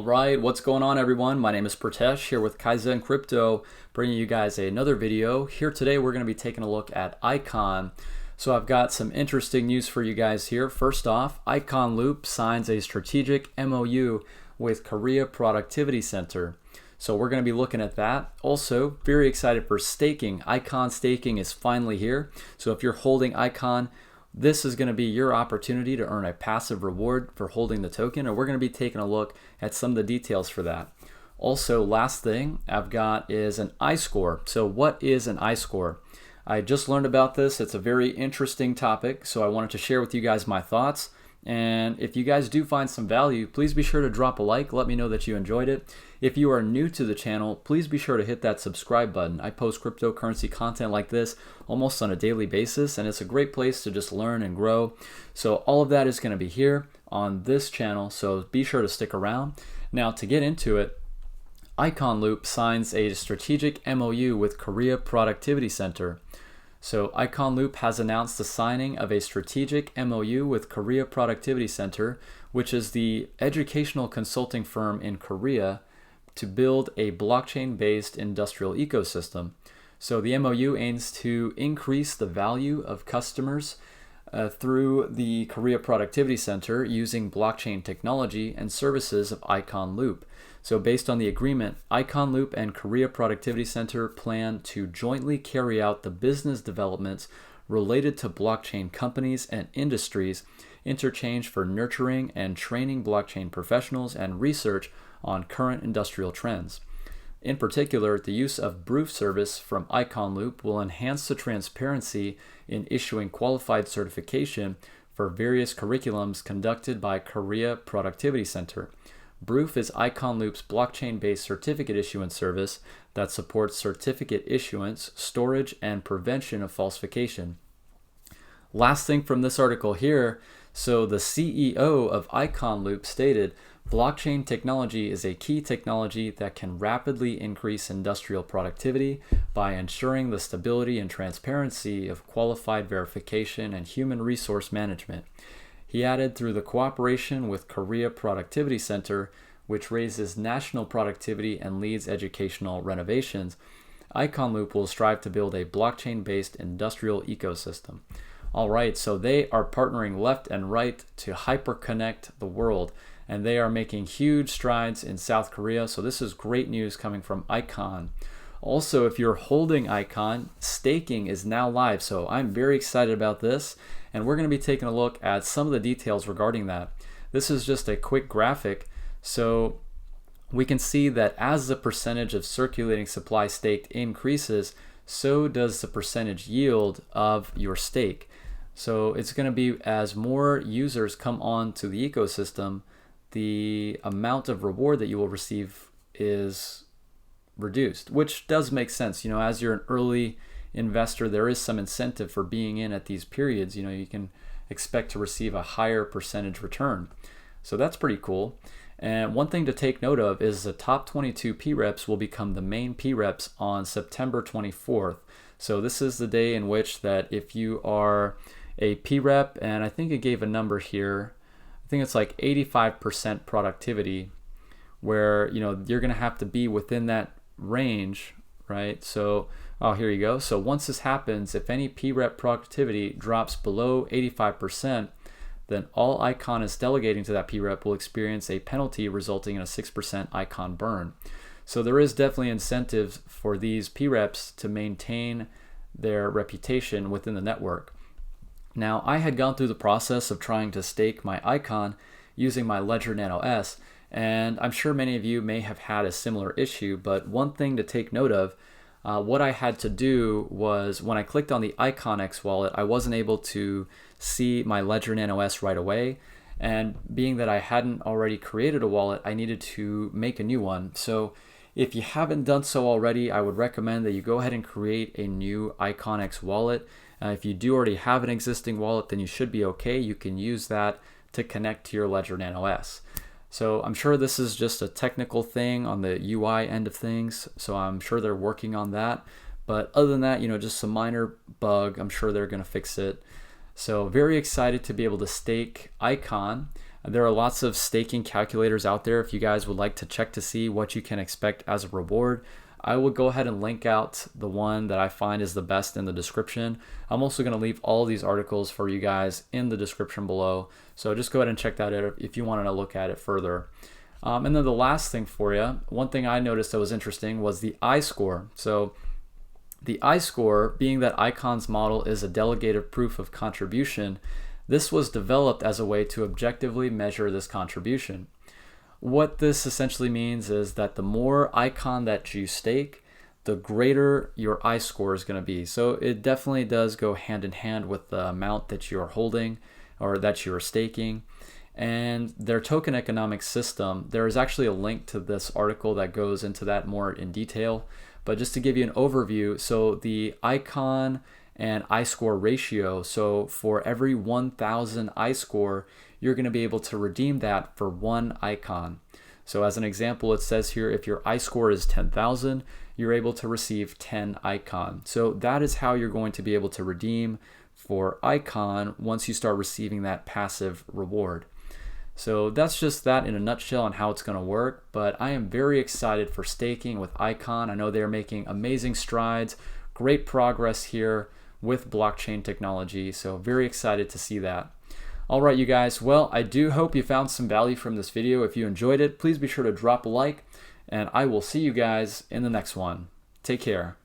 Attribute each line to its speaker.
Speaker 1: Alright, what's going on everyone? My name is Pratesh here with Kaizen Crypto, bringing you guys another video. Here today we're going to be taking a look at Icon. So I've got some interesting news for you guys here. First off, ICONLOOP signs a strategic MOU with Korea Productivity Center. So we're going to be looking at that. Also, very excited for staking. Icon staking is finally here. So if you're holding Icon, this is going to be your opportunity to earn a passive reward for holding the token, and we're going to be taking a look at some of the details for that. Also, last thing I've got is an iScore. So what is an iScore? I just learned about this. It's a very interesting topic, so I wanted to share with you guys my thoughts. And if you guys do find some value, please be sure to drop a like. Let me know that you enjoyed it. If you are new to the channel, please be sure to hit that subscribe button. I post cryptocurrency content like this almost on a daily basis, and it's a great place to just learn and grow. So all of that is going to be here on this channel, so be sure to stick around. Now to get into it, ICONLOOP signs a strategic MOU with Korea Productivity Center. So ICONLOOP has announced the signing of a strategic MOU with Korea Productivity Center, which is the educational consulting firm in Korea, to build a blockchain-based industrial ecosystem. So the MOU aims to increase the value of customers through the Korea Productivity Center using blockchain technology and services of ICONLOOP. So based on the agreement, ICONLOOP and Korea Productivity Center plan to jointly carry out the business developments related to blockchain companies and industries, interchange for nurturing and training blockchain professionals, and research on current industrial trends. In particular, the use of proof service from ICONLOOP will enhance the transparency in issuing qualified certification for various curriculums conducted by Korea Productivity Center. Proof is ICONLOOP's blockchain-based certificate issuance service that supports certificate issuance, storage, and prevention of falsification. Last thing from this article here, so the CEO of ICONLOOP stated, blockchain technology is a key technology that can rapidly increase industrial productivity by ensuring the stability and transparency of qualified verification and human resource management. He added, through the cooperation with Korea Productivity Center, which raises national productivity and leads educational renovations, ICONLOOP will strive to build a blockchain-based industrial ecosystem. All right, so they are partnering left and right to hyperconnect the world, and they are making huge strides in South Korea. So this is great news coming from Icon. Also, if you're holding Icon, staking is now live. So I'm very excited about this, and we're going to be taking a look at some of the details regarding that. This is just a quick graphic. So we can see that as the percentage of circulating supply staked increases, so does the percentage yield of your stake. So it's going to be, as more users come on to the ecosystem, the amount of reward that you will receive is reduced, which does make sense. You know, as you're an early investor, there is some incentive for being in at these periods. You know, you can expect to receive a higher percentage return. So that's pretty cool. And one thing to take note of is the top 22 PREPs will become the main PREPs on September 24th. So this is the day in which that if you are a PREP, and I think it gave a number here, I think it's like 85% productivity, where, you know, you're going to have to be within that range, right? So, oh, here you go. So once this happens, if any PREP productivity drops below 85%, then all Icon is delegating to that PREP will experience a penalty resulting in a 6% Icon burn. So there is definitely incentives for these PREPs to maintain their reputation within the network. Now, I had gone through the process of trying to stake my Icon using my Ledger Nano S, and I'm sure many of you may have had a similar issue, but one thing to take note of, what I had to do was, when I clicked on the ICONX wallet, I wasn't able to see my Ledger Nano S right away, and being that I hadn't already created a wallet, I needed to make a new one. So if you haven't done so already, I would recommend that you go ahead and create a new ICONX wallet. If you do already have an existing wallet, then you should be okay. You can use that to connect to your Ledger Nano S. So I'm sure this is just a technical thing on the UI end of things, so I'm sure they're working on that. But other than that, you know, just some minor bug, I'm sure they're going to fix it. So very excited to be able to stake Icon. There are lots of staking calculators out there if you guys would like to check to see what you can expect as a reward. I will go ahead and link out the one that I find is the best in the description. I'm also going to leave all these articles for you guys in the description below. So just go ahead and check that out if you want to look at it further. And then the last thing for you, one thing I noticed that was interesting was the I-score. So the I-score, being that Icon's model is a delegated proof of contribution, this was developed as a way to objectively measure this contribution. What this essentially means is that the more Icon that you stake, the greater your I-score is going to be. So it definitely does go hand in hand with the amount that you're holding or that you're staking. And their token economic system, there is actually a link to this article that goes into that more in detail. But just to give you an overview, so the Icon and I-score ratio, so for every 1,000 I-score, you're going to be able to redeem that for 1 Icon. So as an example, it says here, if your I-score is 10,000, you're able to receive 10 Icon. So that is how you're going to be able to redeem for Icon once you start receiving that passive reward. So that's just that in a nutshell on how it's going to work, but I am very excited for staking with Icon. I know they're making amazing strides, great progress here with blockchain technology, so very excited to see that. All right, you guys, well, I do hope you found some value from this video. If you enjoyed it, please be sure to drop a like, and I will see you guys in the next one. Take care.